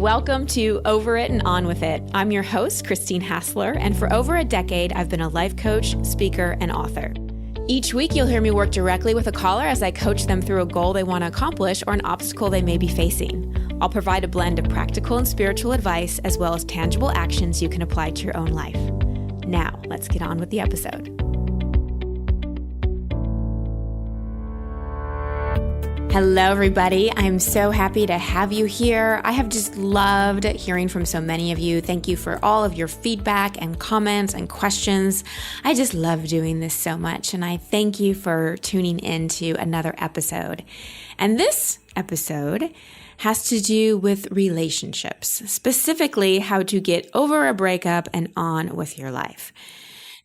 Welcome to Over It and On With It. I'm your host, Christine Hassler, and for over a decade, I've been a life coach, speaker, and author. Each week, you'll hear me work directly with a caller as I coach them through a goal they want to accomplish or an obstacle they may be facing. I'll provide a blend of practical and spiritual advice, as well as tangible actions you can apply to your own life. Now, let's get on with the episode. Hello, everybody. I'm so happy to have you here. I have just loved hearing from so many of you. Thank you for all of your feedback and comments and questions. I just love doing this so much, and I thank you for tuning in to another episode. And this episode has to do with relationships, specifically how to get over a breakup and on with your life.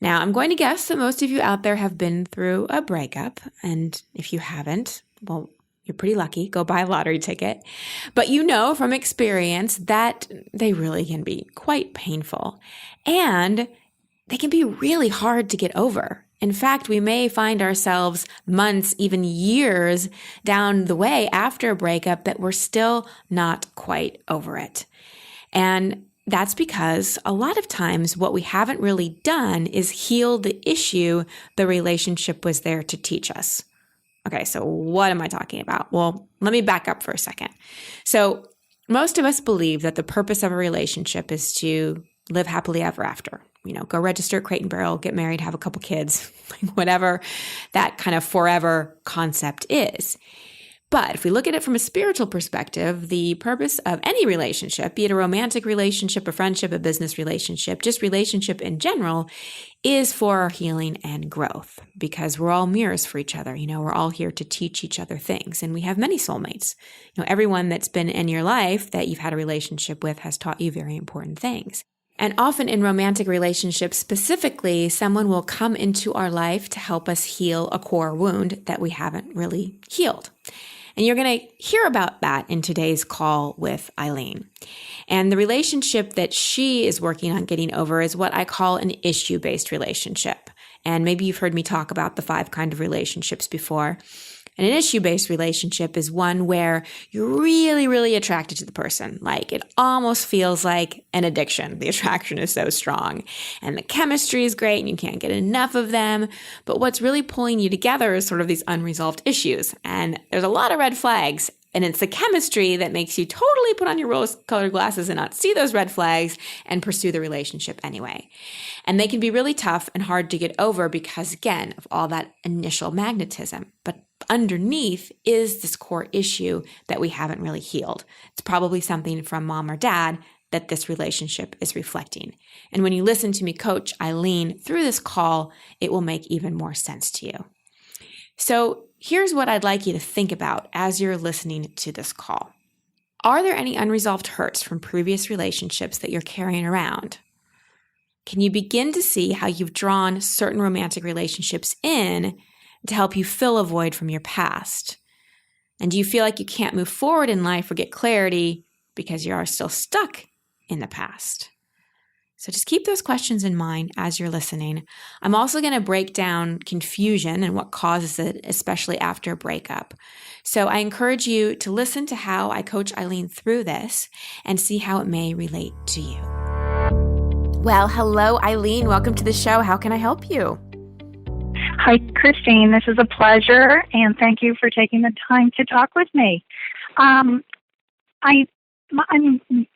Now, I'm going to guess that most of you out there have been through a breakup, and if you haven't, well, you're pretty lucky. Go buy a lottery ticket. But you know from experience that they really can be quite painful, and they can be really hard to get over. In fact, we may find ourselves months, even years down the way after a breakup that we're still not quite over it. And that's because a lot of times what we haven't really done is heal the issue the relationship was there to teach us. Okay, so what am I talking about? Well, let me back up for a second. So most of us believe that the purpose of a relationship is to live happily ever after. You know, go register at Crate and Barrel, get married, have a couple kids, whatever that kind of forever concept is. But if we look at it from a spiritual perspective, the purpose of any relationship, be it a romantic relationship, a friendship, a business relationship, just relationship in general, is for our healing and growth, because we're all mirrors for each other. You know, we're all here to teach each other things, and we have many soulmates. You know, everyone that's been in your life that you've had a relationship with has taught you very important things. And often in romantic relationships specifically, someone will come into our life to help us heal a core wound that we haven't really healed. And you're going to hear about that in today's call with Eileen. And the relationship that she is working on getting over is what I call an issue-based relationship. And maybe you've heard me talk about the 5 kinds of relationships before. And an issue-based relationship is one where you're really, really attracted to the person. Like it almost feels like an addiction. The attraction is so strong and the chemistry is great and you can't get enough of them. But what's really pulling you together is sort of these unresolved issues. And there's a lot of red flags. And it's the chemistry that makes you totally put on your rose-colored glasses and not see those red flags and pursue the relationship anyway. And they can be really tough and hard to get over because, again, of all that initial magnetism. But underneath is this core issue that we haven't really healed. It's probably something from mom or dad that this relationship is reflecting. And when you listen to me coach Eileen through this call, it will make even more sense to you. So here's what I'd like you to think about as you're listening to this call. Are there any unresolved hurts from previous relationships that you're carrying around? Can you begin to see how you've drawn certain romantic relationships in to help you fill a void from your past? And do you feel like you can't move forward in life or get clarity because you are still stuck in the past? So just keep those questions in mind as you're listening. I'm also going to break down confusion and what causes it, especially after a breakup. So I encourage you to listen to how I coach Eileen through this and see how it may relate to you. Well, hello, Eileen. Welcome to the show. How can I help you? Hi, Christine. This is a pleasure, and thank you for taking the time to talk with me. I'm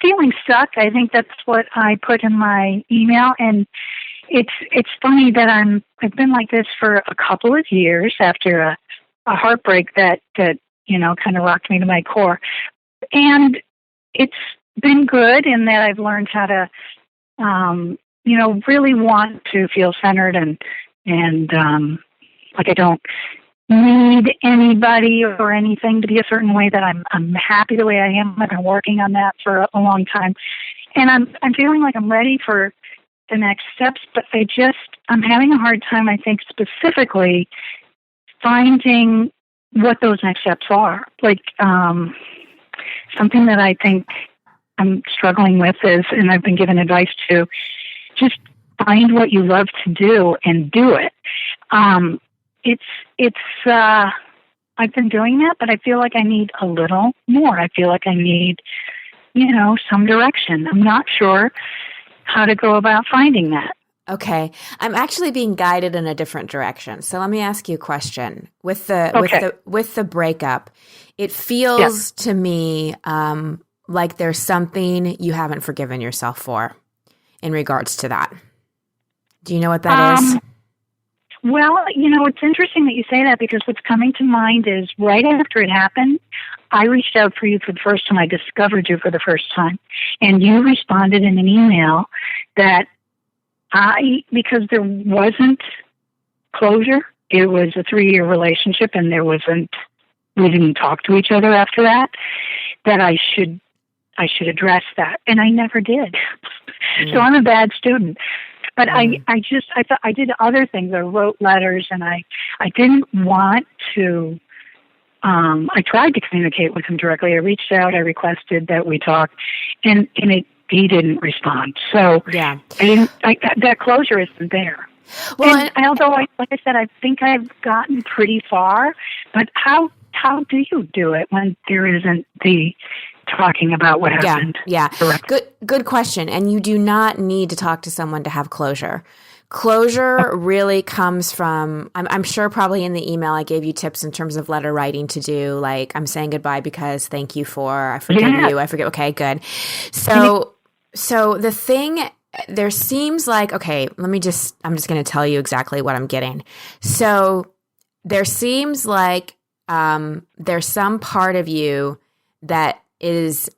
feeling stuck. I think that's what I put in my email, and it's funny that I've been like this for a couple of years after a heartbreak that you know kind of rocked me to my core, and it's been good in that I've learned how to really want to feel centered and like I don't need anybody or anything to be a certain way, that I'm happy the way I am. I've been working on that for a long time. And I'm feeling like I'm ready for the next steps, but I'm having a hard time, I think, specifically finding what those next steps are. Like something that I think I'm struggling with is, and I've been given advice to, just find what you love to do and do it. I've been doing that, but I feel like I need a little more. I feel like I need some direction. I'm not sure how to go about finding that. Okay. I'm actually being guided in a different direction. So let me ask you a question. With the breakup, it feels to me like there's something you haven't forgiven yourself for in regards to that. Do you know what that is? Well, it's interesting that you say that, because what's coming to mind is right after it happened, I reached out for you for the first time. I discovered you for the first time. And you responded in an email that because there wasn't closure, it was a 3-year relationship and we didn't talk to each other after that I should address that. And I never did. So I'm a bad student. But I thought I did other things. I wrote letters, and I didn't want to, I tried to communicate with him directly. I reached out, I requested that we talk, and he didn't respond. So that closure isn't there. Well, and although like I said, I think I've gotten pretty far, but how do you do it when there isn't the talking about what happened? Yeah. Good question. And you do not need to talk to someone to have closure. Closure really comes from, I'm sure probably in the email I gave you tips in terms of letter writing to do, like, I'm saying goodbye because thank you for, I forgive you, I forget. Okay, good. So the thing, there seems like, okay, I'm just going to tell you exactly what I'm getting. So there seems like there's some part of you that is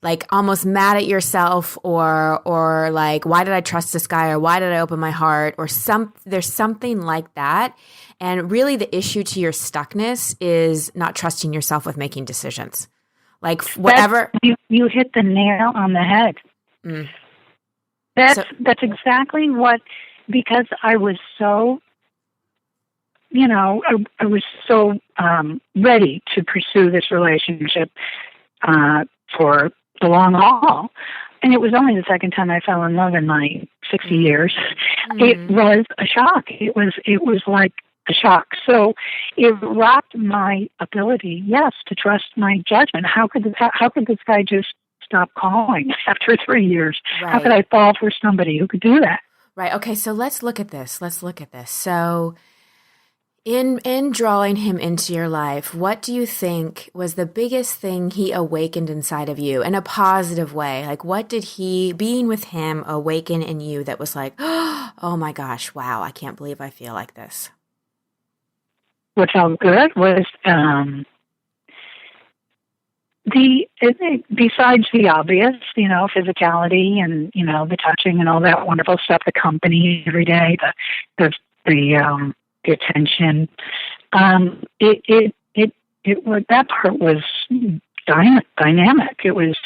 like almost mad at yourself, or like, why did I trust this guy, or why did I open my heart, or there's something like that. And really the issue to your stuckness is not trusting yourself with making decisions. Like whatever. You hit the nail on the head. That's exactly what, because I was so, I was so ready to pursue this relationship for the long haul. And it was only the second time I fell in love in my 60 years. It was a shock. It was like a shock. So it rocked my ability, to trust my judgment. How could this guy just stop calling after 3 years? Right. How could I fall for somebody who could do that? Right. Okay. So let's look at this. So in drawing him into your life, what do you think was the biggest thing he awakened inside of you in a positive way? Like, what did being with him awaken in you that was like, oh my gosh, wow, I can't believe I feel like this? What felt good was besides the obvious, physicality and, the touching and all that wonderful stuff, the company every day, the attention. That part was dynamic. It was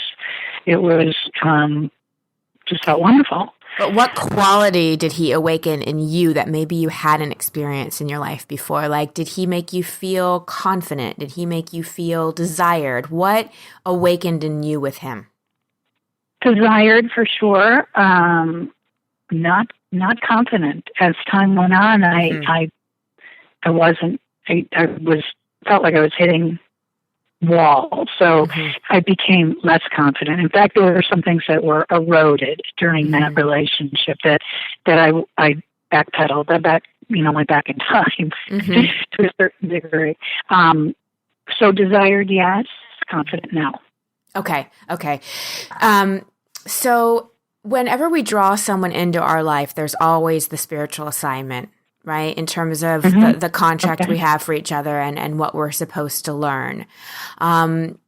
just felt wonderful. But what quality did he awaken in you that maybe you hadn't experienced in your life before? Like, did he make you feel confident? Did he make you feel desired? What awakened in you with him? Desired for sure. Not confident. As time went on, I felt like I was hitting walls. So I became less confident. In fact, there were some things that were eroded during that relationship that I backpedaled. Went back in time to a certain degree. So desired, yes. Confident, no. Okay. So whenever we draw someone into our life, there's always the spiritual assignment, right? In terms of the contract we have for each other and what we're supposed to learn.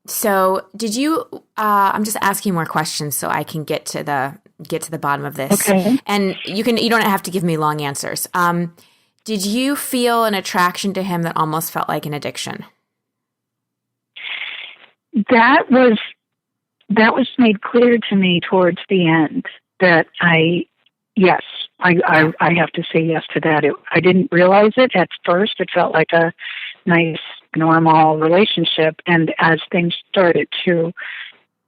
So did you, I'm just asking more questions so I can get to the bottom of this. Okay. And you don't have to give me long answers. Did you feel an attraction to him that almost felt like an addiction? That was made clear to me towards the end that I have to say yes to that. I didn't realize it at first. It felt like a nice, normal relationship. And as things started to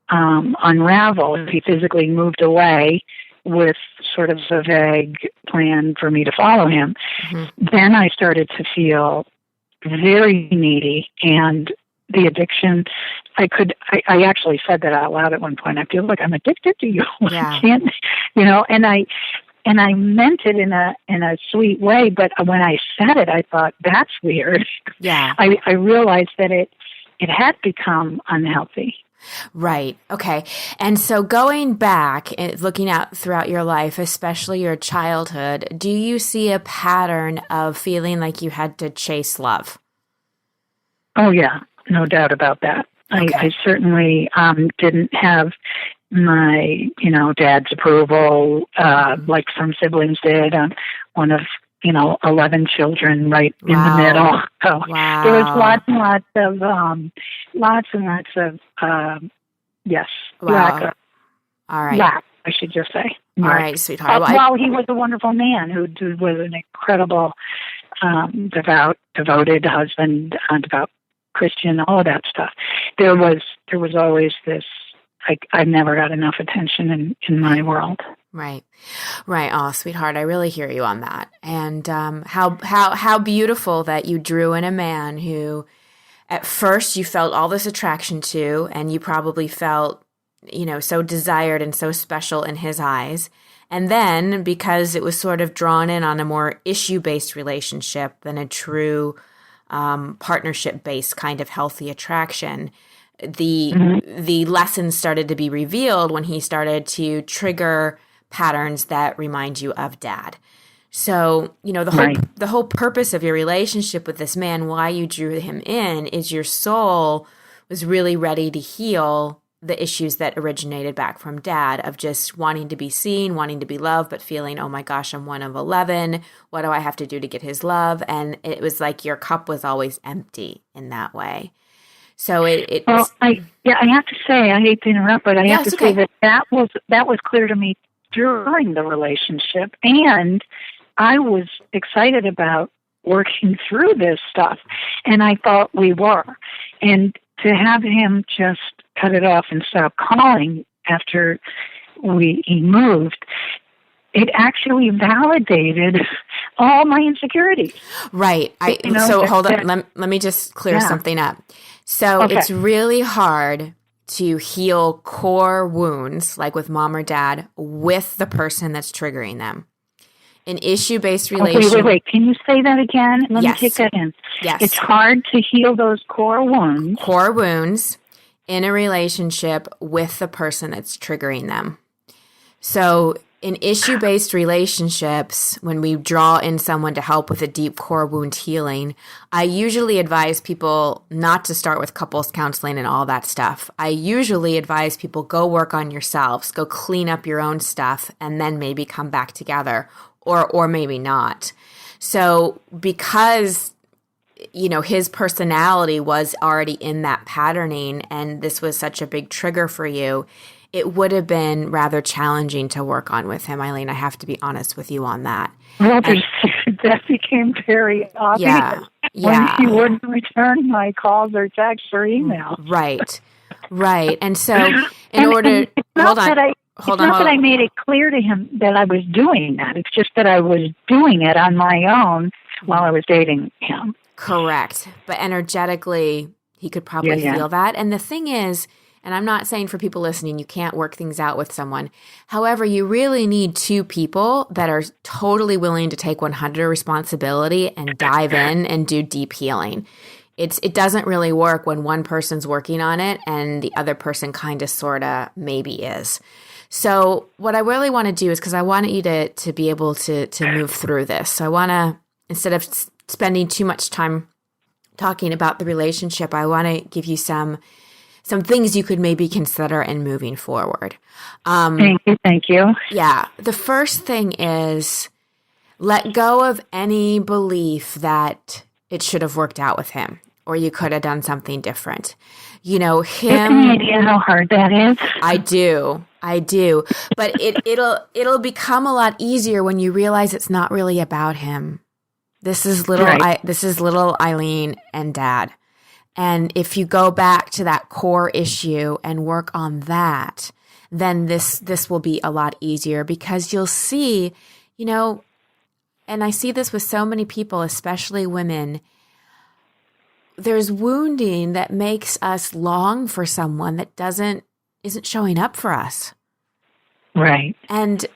unravel, he physically moved away with sort of a vague plan for me to follow him. Then I started to feel very needy and the addiction. I actually said that out loud at one point. I feel like I'm addicted to you. Yeah. I can't, and I meant it in a sweet way, but when I said it, I thought, that's weird. Yeah. I realized that it had become unhealthy. Right. Okay. And so going back and looking out throughout your life, especially your childhood, do you see a pattern of feeling like you had to chase love? Oh, yeah. No doubt about that. Okay. I certainly didn't have my, dad's approval like some siblings did. One of 11 children right in the middle. So wow. There was lots and lots of yes, wow. lack of, all right. lack, I should just say. All right, sweetheart. Well, he was a wonderful man who was an incredible, devoted husband, devout Christian, all of that stuff. There was always this. I never got enough attention in my world. Right. Oh, sweetheart, I really hear you on that. And how beautiful that you drew in a man who, at first, you felt all this attraction to, and you probably felt, so desired and so special in his eyes. And then, because it was sort of drawn in on a more issue-based relationship than a true partnership-based kind of healthy attraction, the lessons started to be revealed when he started to trigger patterns that remind you of dad. So, the whole purpose of your relationship with this man, why you drew him in, is your soul was really ready to heal the issues that originated back from dad, of just wanting to be seen, wanting to be loved, but feeling, oh my gosh, I'm one of 11. What do I have to do to get his love? And it was like your cup was always empty in that way. So I have to say, I hate to interrupt, but I have to say that was clear to me during the relationship, and I was excited about working through this stuff, and I thought we were. And to have him just cut it off and stop calling after he moved, it actually validated all my insecurities. Right. So hold on. Let me just clear something up. So It's really hard to heal core wounds, like with mom or dad, with the person that's triggering them. An issue-based relationship. Wait. Can you say that again? Let me take that in. Yes. It's hard to heal those core wounds. Core wounds in a relationship with the person that's triggering them. So in issue-based relationships, when we draw in someone to help with a deep core wound healing, I usually advise people not to start with couples counseling and all that stuff. I usually advise people, go work on yourselves, go clean up your own stuff, and then maybe come back together, or maybe not. So because his personality was already in that patterning, and this was such a big trigger for you, it would have been rather challenging to work on with him, Eileen. I have to be honest with you on that. Well, that became very obvious when he wouldn't return my calls or texts or emails. Right. And so hold on. It's not that I made it clear to him that I was doing that. It's just that I was doing it on my own while I was dating him. Correct. But energetically, he could probably feel that. And the thing is, and I'm not saying for people listening, you can't work things out with someone. However, you really need two people that are totally willing to take 100% responsibility and dive in and do deep healing. It doesn't really work when one person's working on it and the other person kind of, sort of, maybe is. So what I really want to do is, because I want you to be able to move through this. So I want to, instead of spending too much time talking about the relationship, I want to give you some things you could maybe consider in moving forward. Thank you. Yeah. The first thing is, let go of any belief that it should have worked out with him, or you could have done something different. Him. You have any idea how hard that is? I do. But it'll become a lot easier when you realize it's not really about him. This is little Eileen and dad. And if you go back to that core issue and work on that, then this will be a lot easier, because you'll see, and I see this with so many people, especially women, there's wounding that makes us long for someone that isn't showing up for us. Right. And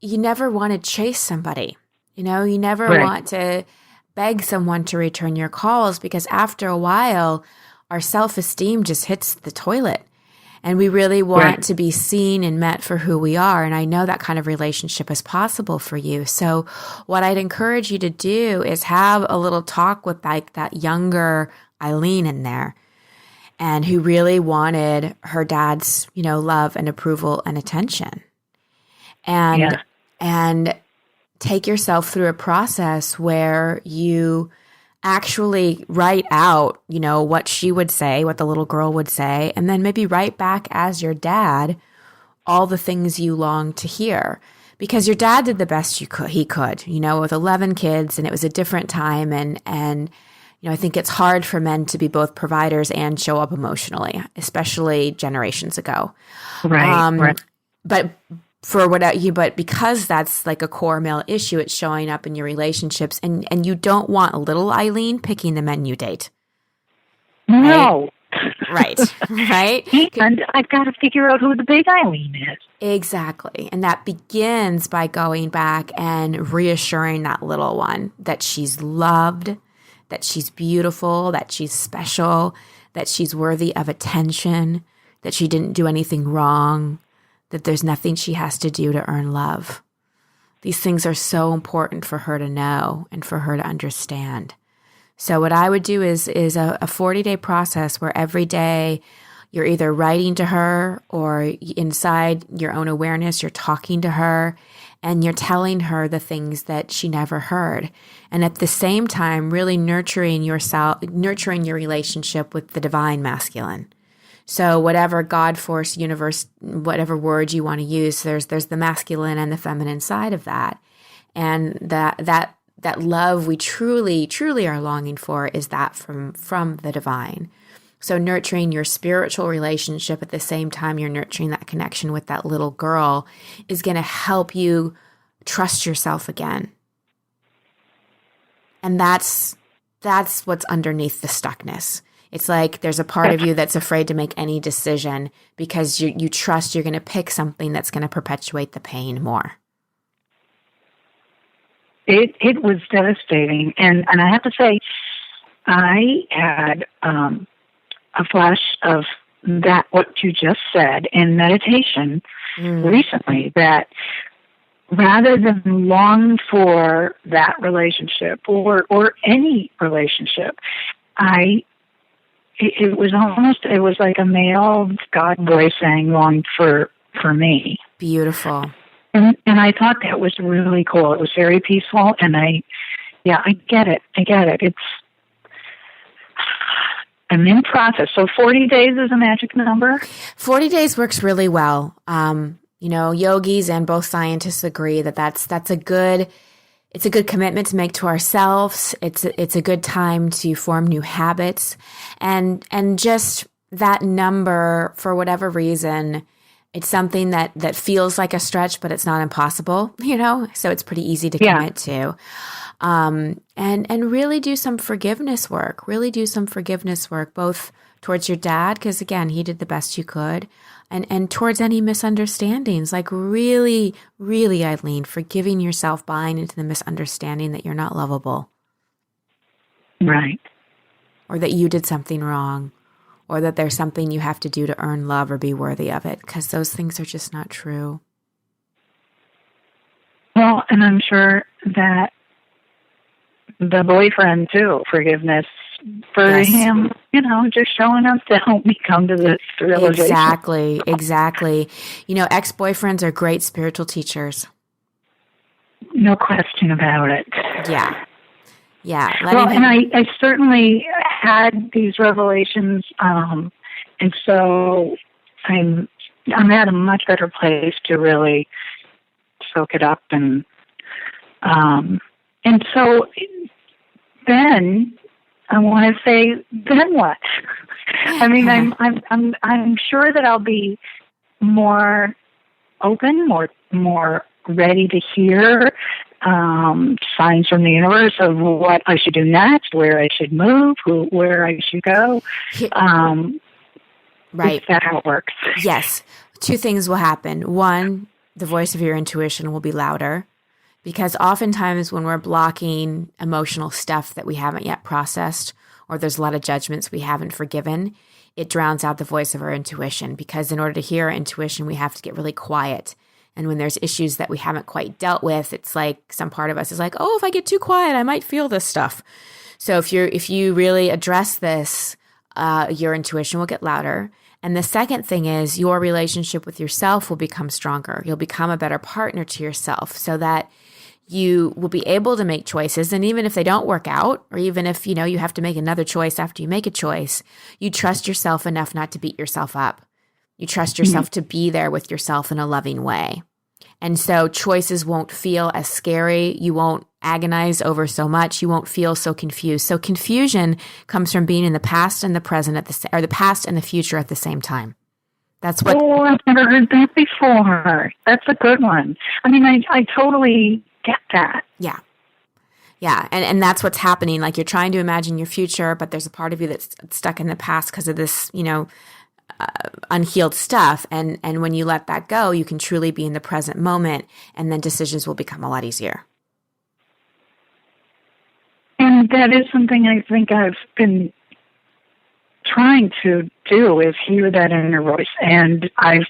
you never want to chase somebody. You never want to beg someone to return your calls, because after a while, our self-esteem just hits the toilet. And we really want to be seen and met for who we are. And I know that kind of relationship is possible for you. So what I'd encourage you to do is have a little talk with like that younger Eileen in there, and who really wanted her dad's, love and approval and attention. And take yourself through a process where you actually write out, what she would say, what the little girl would say, and then maybe write back as your dad all the things you long to hear. Because your dad did the best he could, with 11 kids, and it was a different time. And I think it's hard for men to be both providers and show up emotionally, especially generations ago. Right. But because that's like a core male issue, it's showing up in your relationships, and you don't want little Eileen picking the men you date. No. Right. And I've got to figure out who the big Eileen is. Exactly. And that begins by going back and reassuring that little one that she's loved, that she's beautiful, that she's special, that she's worthy of attention, that she didn't do anything wrong, that there's nothing she has to do to earn love. These things are so important for her to know and for her to understand. So what I would do is a 40-day process where every day you're either writing to her, or inside your own awareness, you're talking to her and you're telling her the things that she never heard. And at the same time, really nurturing your relationship with the divine masculine. So whatever God, force, universe, whatever words you want to use, there's the masculine and the feminine side of that. And that love we truly, truly are longing for is that from the divine. So nurturing your spiritual relationship at the same time you're nurturing that connection with that little girl is going to help you trust yourself again. And that's what's underneath the stuckness. It's like there's a part of you that's afraid to make any decision because you trust you're going to pick something that's going to perpetuate the pain more. It was devastating. And I have to say, I had a flash of that, what you just said, in meditation recently, that rather than long for that relationship or any relationship, it was like a male God voice saying, long for me. Beautiful. And I thought that was really cool. It was very peaceful, and I get it. I'm in process. So 40 days is a magic number? 40 days works really well. Yogis and both scientists agree that it's a good commitment to make to ourselves. It's a good time to form new habits, and just that number, for whatever reason, it's something that feels like a stretch, but it's not impossible, so it's pretty easy to commit to. And really do some forgiveness work, both towards your dad, because again, he did the best you could, and towards any misunderstandings, like really, really, Eileen, forgiving yourself, buying into the misunderstanding that you're not lovable. Right. Or that you did something wrong, or that there's something you have to do to earn love or be worthy of it, because those things are just not true. Well, and I'm sure that the boyfriend, too, forgiveness for him, just showing up to help me come to this realization. Exactly. Ex-boyfriends are great spiritual teachers. No question about it. Yeah. Well, and I certainly had these revelations, and so I'm at a much better place to really soak it up, and so then I want to say, then what? I mean, I'm sure that I'll be more open, more ready to hear signs from the universe of what I should do next, where I should move, where I should go. Right. Is that how it works? Yes. Two things will happen. One, the voice of your intuition will be louder, because oftentimes when we're blocking emotional stuff that we haven't yet processed, or there's a lot of judgments we haven't forgiven, it drowns out the voice of our intuition, because in order to hear our intuition, we have to get really quiet. And when there's issues that we haven't quite dealt with, it's like some part of us is like, oh, if I get too quiet, I might feel this stuff. So if you really address this, your intuition will get louder. And the second thing is your relationship with yourself will become stronger. You'll become a better partner to yourself, so that you will be able to make choices. And even if they don't work out, or even if, you have to make another choice after you make a choice, you trust yourself enough not to beat yourself up. You trust yourself to be there with yourself in a loving way. And so choices won't feel as scary. You won't agonize over so much. You won't feel so confused. So confusion comes from being in the past and the present or the past and the future at the same time. That's what. Oh, I've never heard that before. That's a good one. I mean, I totally get that. Yeah. Yeah. And that's what's happening. Like, you're trying to imagine your future, but there's a part of you that's stuck in the past because of this, unhealed stuff. And when you let that go, you can truly be in the present moment, and then decisions will become a lot easier. And that is something I think I've been trying to do, is hear that inner voice. And I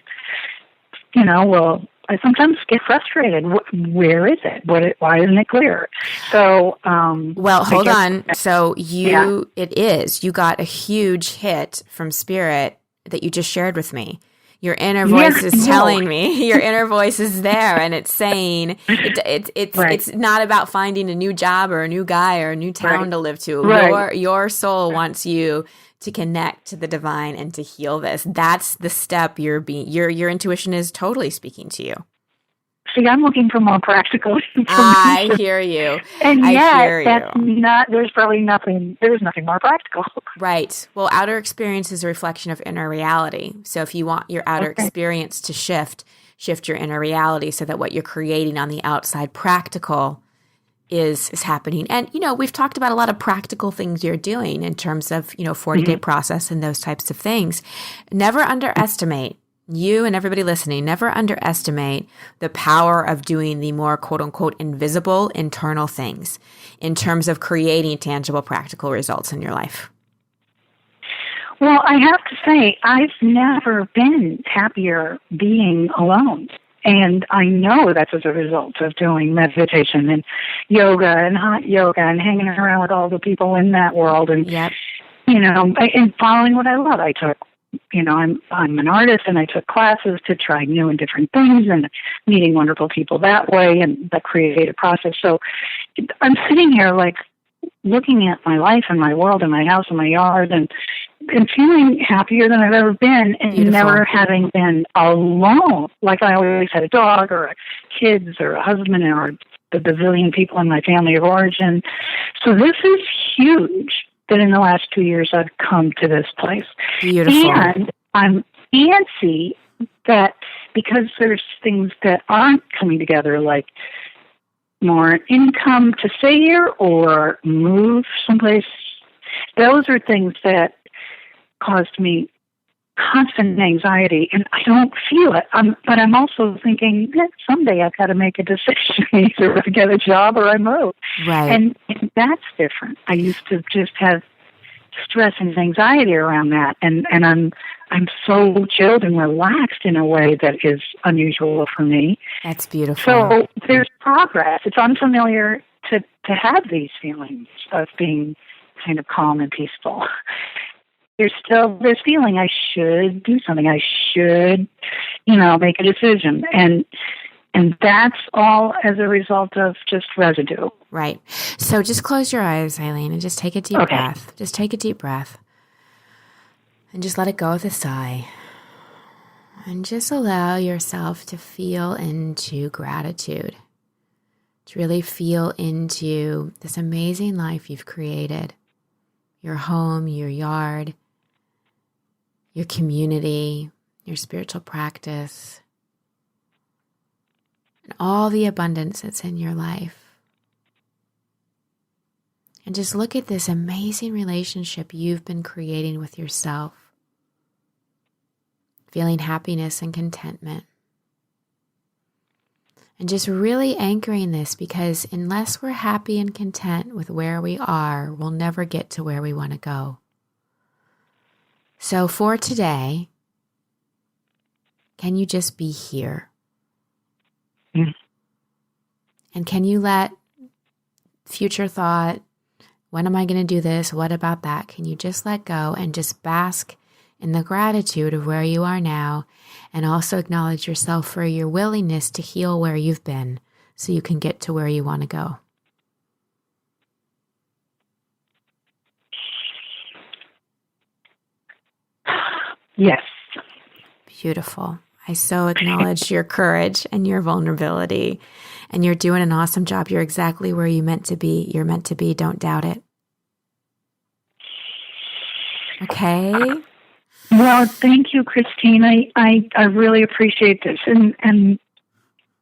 sometimes get frustrated. Where is it? Why isn't it clear? So, well, hold on. So you got a huge hit from Spirit that you just shared with me. Your inner voice is telling me, your inner voice is there, and it's saying it's not about finding a new job or a new guy or a new town to live to. Right. Your soul wants you to connect to the divine and to heal this. That's the step your intuition is totally speaking to you. See, I'm looking for more practical information. I hear you. And there's nothing more practical. Right. Well, outer experience is a reflection of inner reality. So if you want your outer experience to shift your inner reality, so that what you're creating on the outside practical is happening. And, we've talked about a lot of practical things you're doing in terms of, 40-day process and those types of things. Never underestimate. You and everybody listening, never underestimate the power of doing the more quote unquote invisible internal things in terms of creating tangible, practical results in your life. Well, I have to say, I've never been happier being alone. And I know that's as a result of doing meditation and yoga and hot yoga and hanging around with all the people in that world and, and following what I love. I took I'm an artist, and I took classes to try new and different things, and meeting wonderful people that way, and the creative process. So I'm sitting here like looking at my life and my world and my house and my yard, and feeling happier than I've ever been, and Beautiful. Never having been alone. Like I always had a dog or kids or a husband or the bazillion people in my family of origin. So this is huge. That in the last 2 years I've come to this place. Beautiful. And I'm antsy that because there's things that aren't coming together, like more income to stay here or move someplace, those are things that caused me constant anxiety, and I don't feel it. But I'm also thinking that someday I've got to make a decision. Either I get a job or I move. Right. And that's different. I used to just have stress and anxiety around that, and I'm so chilled and relaxed in a way that is unusual for me. That's beautiful. So there's progress. It's unfamiliar to have these feelings of being kind of calm and peaceful. There's still this feeling I should do something. I should, make a decision. And that's all as a result of just residue. Right. So just close your eyes, Eileen, and just take a deep breath. Just take a deep breath. And just let it go with a sigh. And just allow yourself to feel into gratitude. To really feel into this amazing life you've created. Your home, your yard, your community, your spiritual practice. and all the abundance that's in your life. And just look at this amazing relationship you've been creating with yourself, feeling happiness and contentment. And just really anchoring this, because unless we're happy and content with where we are, we'll never get to where we want to go. So for today, can you just be here? Mm. And can you let future thought, when am I going to do this? What about that? Can you just let go and just bask in the gratitude of where you are now, and also acknowledge yourself for your willingness to heal where you've been so you can get to where you want to go? Yes. Beautiful. I so acknowledge your courage and your vulnerability, and you're doing an awesome job. You're exactly where you're meant to be. You're meant to be. Don't doubt it. Okay. Well, thank you, Christine. I really appreciate this, and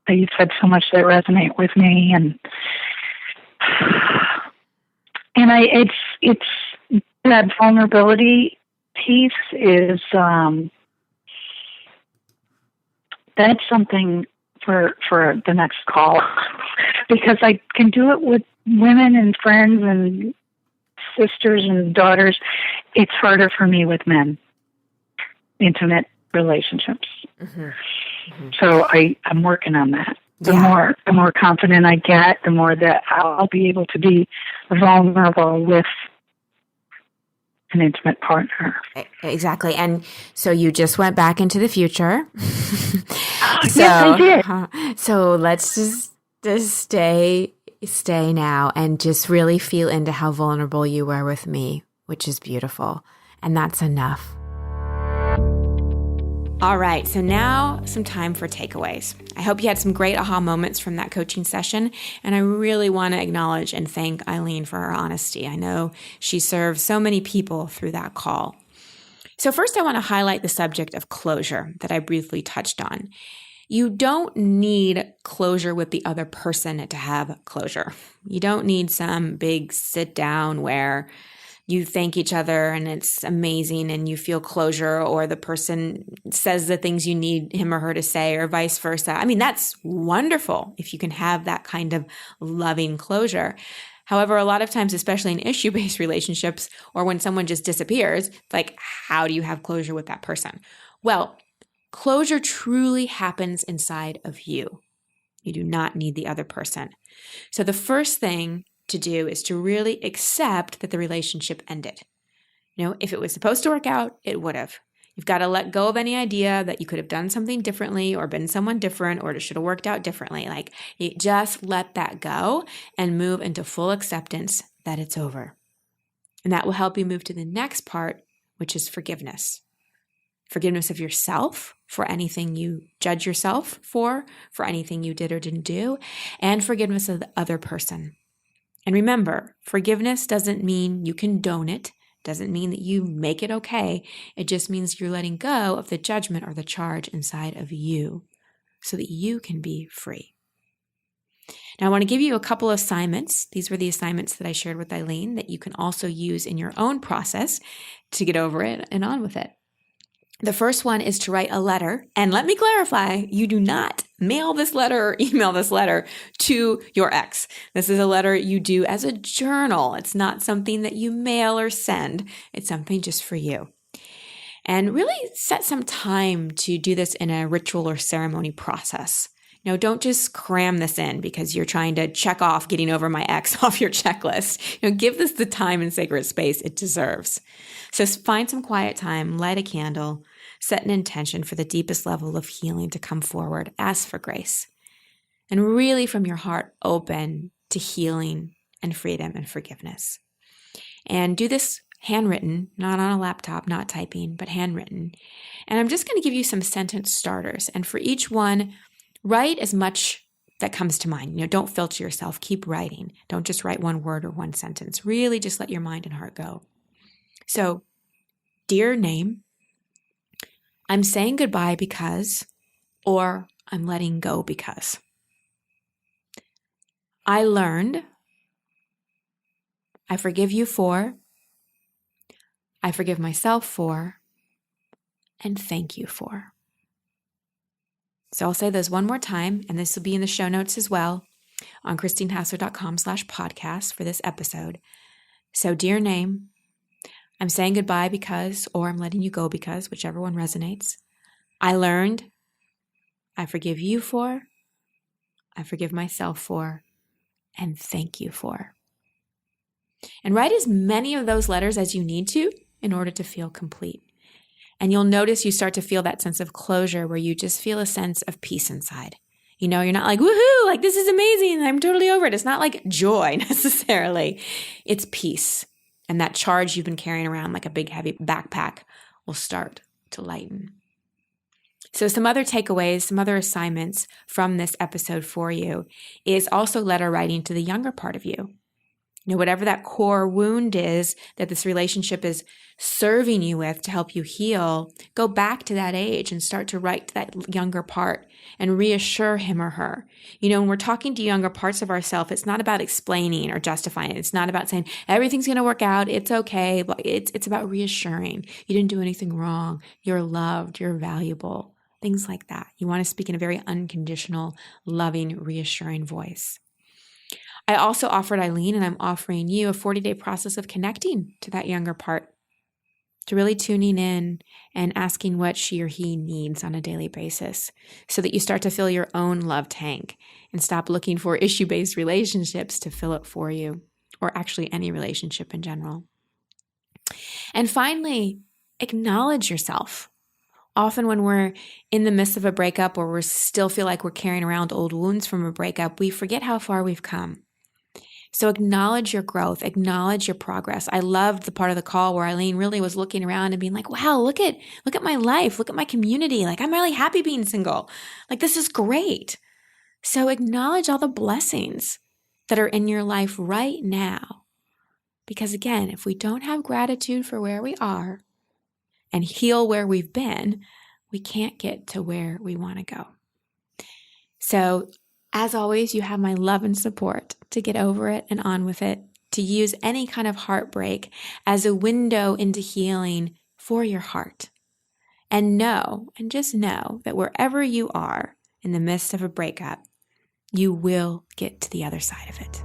you said so much that resonate with me, and it's that vulnerability piece is that's something for the next call, because I can do it with women and friends and sisters and daughters. It's harder for me with men, intimate relationships. Mm-hmm. Mm-hmm. So I'm working on that. The more confident I get, the more that I'll be able to be vulnerable with an intimate partner. Exactly. And so you just went back into the future. Yes, I did. So let's just stay now and just really feel into how vulnerable you were with me, which is beautiful. And that's enough. All right, so now some time for takeaways. I hope you had some great aha moments from that coaching session, and I really want to acknowledge and thank Eileen for her honesty. I know she served so many people through that call. So first, I want to highlight the subject of closure that I briefly touched on. You don't need closure with the other person to have closure. You don't need some big sit down where you thank each other and it's amazing and you feel closure, or the person says the things you need him or her to say, or vice versa. I mean, that's wonderful if you can have that kind of loving closure. However, a lot of times, especially in issue-based relationships, or when someone just disappears, like, how do you have closure with that person? Well, closure truly happens inside of you. You do not need the other person. So the first thing to do is to really accept that the relationship ended. You know, if it was supposed to work out, it would have. You've got to let go of any idea that you could have done something differently or been someone different or it should have worked out differently. Like, you just let that go and move into full acceptance that it's over. And that will help you move to the next part, which is forgiveness. Forgiveness of yourself for anything you judge yourself for anything you did or didn't do, and forgiveness of the other person. And remember, forgiveness doesn't mean you condone it, doesn't mean that you make it okay. It just means you're letting go of the judgment or the charge inside of you so that you can be free. Now, I want to give you a couple of assignments. These were the assignments that I shared with Eileen that you can also use in your own process to get over it and on with it. The first one is to write a letter. And let me clarify, you do not mail this letter or email this letter to your ex. This is a letter you do as a journal. It's not something that you mail or send. It's something just for you. And really set some time to do this in a ritual or ceremony process. No, don't just cram this in because you're trying to check off getting over my ex off your checklist. Give this the time and sacred space it deserves. So find some quiet time, light a candle, set an intention for the deepest level of healing to come forward. Ask for grace. And really from your heart, open to healing and freedom and forgiveness. And do this handwritten, not on a laptop, not typing, but handwritten. And I'm just going to give you some sentence starters. And for each one, write as much that comes to mind. Don't filter yourself. Keep writing. Don't just write one word or one sentence. Really just let your mind and heart go. So, dear name, I'm saying goodbye because, or I'm letting go because. I learned, I forgive you for, I forgive myself for, and thank you for. So I'll say those one more time, and this will be in the show notes as well on christinehassler.com/podcast for this episode. So dear name, I'm saying goodbye because, or I'm letting you go because, whichever one resonates. I learned, I forgive you for, I forgive myself for, and thank you for. And write as many of those letters as you need to in order to feel complete. And you'll notice you start to feel that sense of closure where you just feel a sense of peace inside. You know, you're not like, woohoo, like this is amazing, I'm totally over it. It's not like joy necessarily. It's peace. And that charge you've been carrying around like a big heavy backpack will start to lighten. So some other takeaways, some other assignments from this episode for you is also letter writing to the younger part of you. You know, whatever that core wound is that this relationship is serving you with to help you heal, go back to that age and start to write to that younger part and reassure him or her. You know, when we're talking to younger parts of ourselves, it's not about explaining or justifying it. It's not about saying everything's going to work out. It's okay. But it's about reassuring. You didn't do anything wrong. You're loved. You're valuable. Things like that. You want to speak in a very unconditional, loving, reassuring voice. I also offered Eileen, and I'm offering you, a 40-day process of connecting to that younger part, to really tuning in and asking what she or he needs on a daily basis so that you start to fill your own love tank and stop looking for issue-based relationships to fill it for you, or actually any relationship in general. And finally, acknowledge yourself. Often when we're in the midst of a breakup or we still feel like we're carrying around old wounds from a breakup, we forget how far we've come. So acknowledge your growth, acknowledge your progress. I loved the part of the call where Eileen really was looking around and being like, wow, look at my life, look at my community. Like, I'm really happy being single. Like, this is great. So acknowledge all the blessings that are in your life right now. Because again, if we don't have gratitude for where we are and heal where we've been, we can't get to where we want to go. So as always, you have my love and support to get over it and on with it, to use any kind of heartbreak as a window into healing for your heart. And just know that wherever you are in the midst of a breakup, you will get to the other side of it.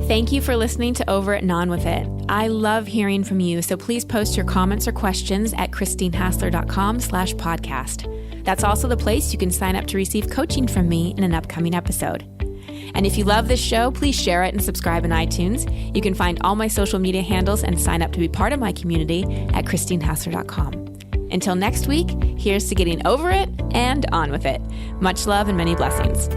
Thank you for listening to Over It and On With It. I love hearing from you, so please post your comments or questions at christinehassler.com/podcast. That's also the place you can sign up to receive coaching from me in an upcoming episode. And if you love this show, please share it and subscribe in iTunes. You can find all my social media handles and sign up to be part of my community at christinehassler.com. Until next week, here's to getting over it and on with it. Much love and many blessings.